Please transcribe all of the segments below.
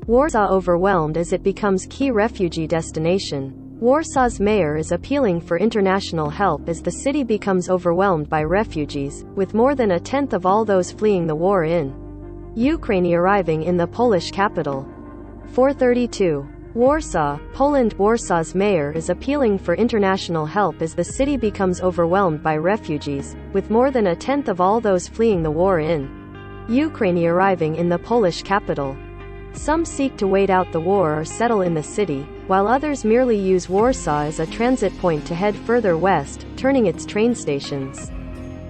Warsaw overwhelmed as it becomes key refugee destination. Warsaw's mayor is appealing for international help as the city becomes overwhelmed by refugees, with more than a tenth of all those fleeing the war in Ukraine arriving in the Polish capital. 432. Warsaw, Poland. Warsaw's mayor is appealing for international help as the city becomes overwhelmed by refugees, with more than a tenth of all those fleeing the war in Ukraine arriving in the Polish capital. Some seek to wait out the war or settle in the city, while others merely use Warsaw as a transit point to head further west, turning its train stations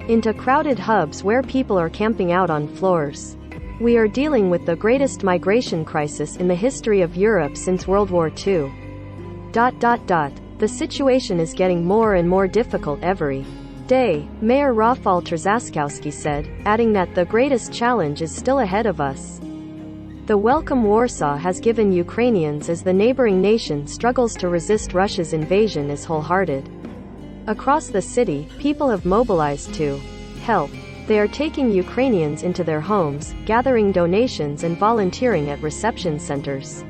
into crowded hubs where people are camping out on floors. We are dealing with the greatest migration crisis in the history of Europe since World War II. The situation is getting more and more difficult every day, Mayor Rafał Trzaskowski said, adding that the greatest challenge is still ahead of us. The welcome Warsaw has given Ukrainians as the neighboring nation struggles to resist Russia's invasion is wholehearted. Across the city, people have mobilized to help. They are taking Ukrainians into their homes, gathering donations and volunteering at reception centers.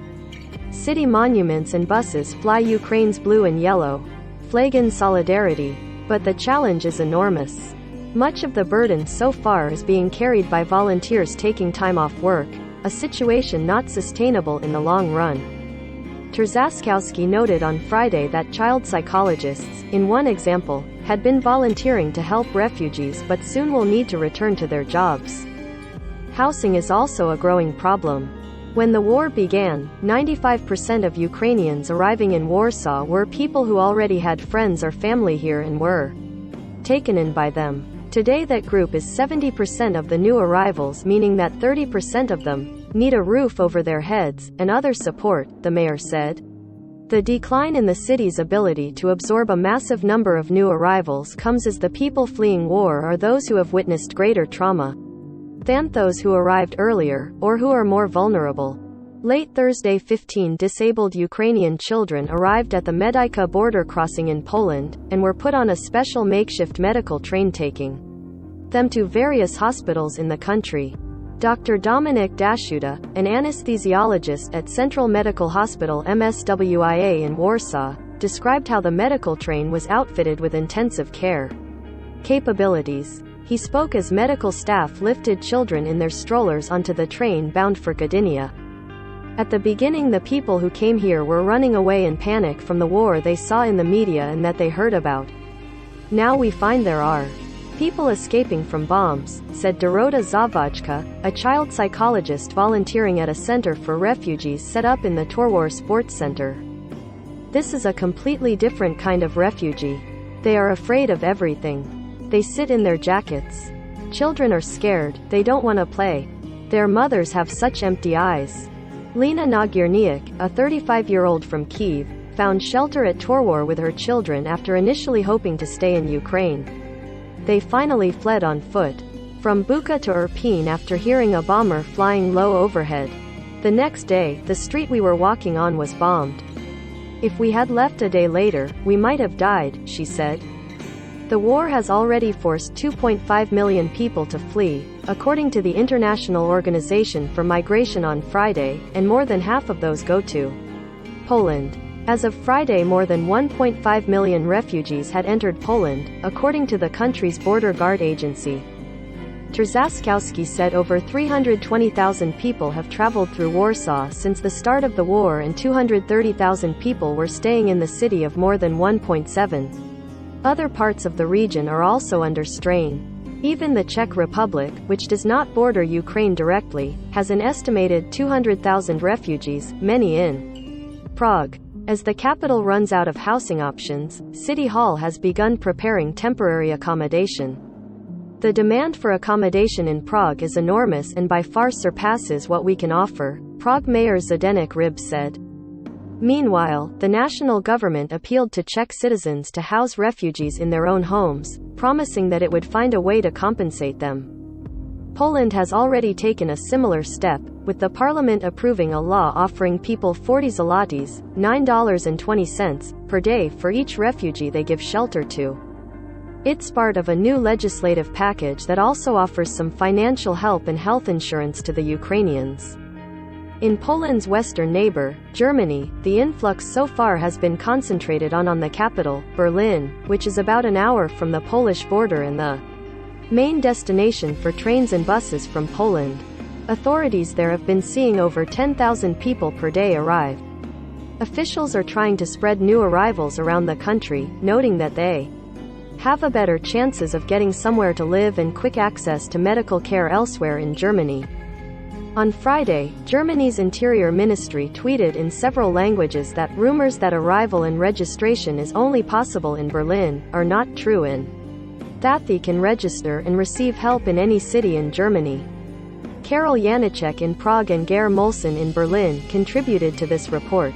City monuments and buses fly Ukraine's blue and yellow flag in solidarity. But the challenge is enormous. Much of the burden so far is being carried by volunteers taking time off work, a situation not sustainable in the long run. Trzaskowski noted on Friday that child psychologists, in one example, had been volunteering to help refugees but soon will need to return to their jobs. Housing is also a growing problem. When the war began, 95% of Ukrainians arriving in Warsaw were people who already had friends or family here and were taken in by them. Today that group is 70% of the new arrivals, meaning that 30% of them need a roof over their heads and other support, the mayor said. The decline in the city's ability to absorb a massive number of new arrivals comes as the people fleeing war are those who have witnessed greater trauma than those who arrived earlier, or who are more vulnerable. Late Thursday, 15 disabled Ukrainian children arrived at the Medyka border crossing in Poland, and were put on a special makeshift medical train taking them to various hospitals in the country. Dr. Dominik Daszuta, an anesthesiologist at Central Medical Hospital MSWiA in Warsaw, described how the medical train was outfitted with intensive care capabilities. He spoke as medical staff lifted children in their strollers onto the train bound for Gdynia. At the beginning, the people who came here were running away in panic from the war they saw in the media and that they heard about. Now we find there are people escaping from bombs, said Dorota Zawadzka, a child psychologist volunteering at a center for refugees set up in the Torwar Sports Center. This is a completely different kind of refugee. They are afraid of everything. They sit in their jackets. Children are scared, they don't want to play. Their mothers have such empty eyes. Lena Nagierniak, a 35-year-old from Kyiv, found shelter at Torwar with her children after initially hoping to stay in Ukraine. They finally fled on foot from Bucha to Irpin after hearing a bomber flying low overhead. The next day, the street we were walking on was bombed. If we had left a day later, we might have died, she said. The war has already forced 2.5 million people to flee, according to the International Organization for Migration on Friday, and more than half of those go to Poland. As of Friday, more than 1.5 million refugees had entered Poland, according to the country's border guard agency. Trzaskowski said over 320,000 people have traveled through Warsaw since the start of the war and 230,000 people were staying in the city of more than 1.7. Other parts of the region are also under strain. Even the Czech Republic, which does not border Ukraine directly, has an estimated 200,000 refugees, many in Prague. As the capital runs out of housing options, City Hall has begun preparing temporary accommodation. The demand for accommodation in Prague is enormous and by far surpasses what we can offer, Prague Mayor Zdeněk Ryb said. Meanwhile, the national government appealed to Czech citizens to house refugees in their own homes, promising that it would find a way to compensate them. Poland has already taken a similar step, with the parliament approving a law offering people 40 zlotys, $9.20, per day for each refugee they give shelter to. It's part of a new legislative package that also offers some financial help and health insurance to the Ukrainians. In Poland's western neighbor, Germany, the influx so far has been concentrated on the capital, Berlin, which is about an hour from the Polish border and the main destination for trains and buses from Poland. Authorities there have been seeing over 10,000 people per day arrive. Officials are trying to spread new arrivals around the country, noting that they have a better chances of getting somewhere to live and quick access to medical care elsewhere in Germany. On Friday, Germany's Interior Ministry tweeted in several languages that rumors that arrival and registration is only possible in Berlin are not true and that they can register and receive help in any city in Germany. Karol Janicek in Prague and Gare Molson in Berlin contributed to this report.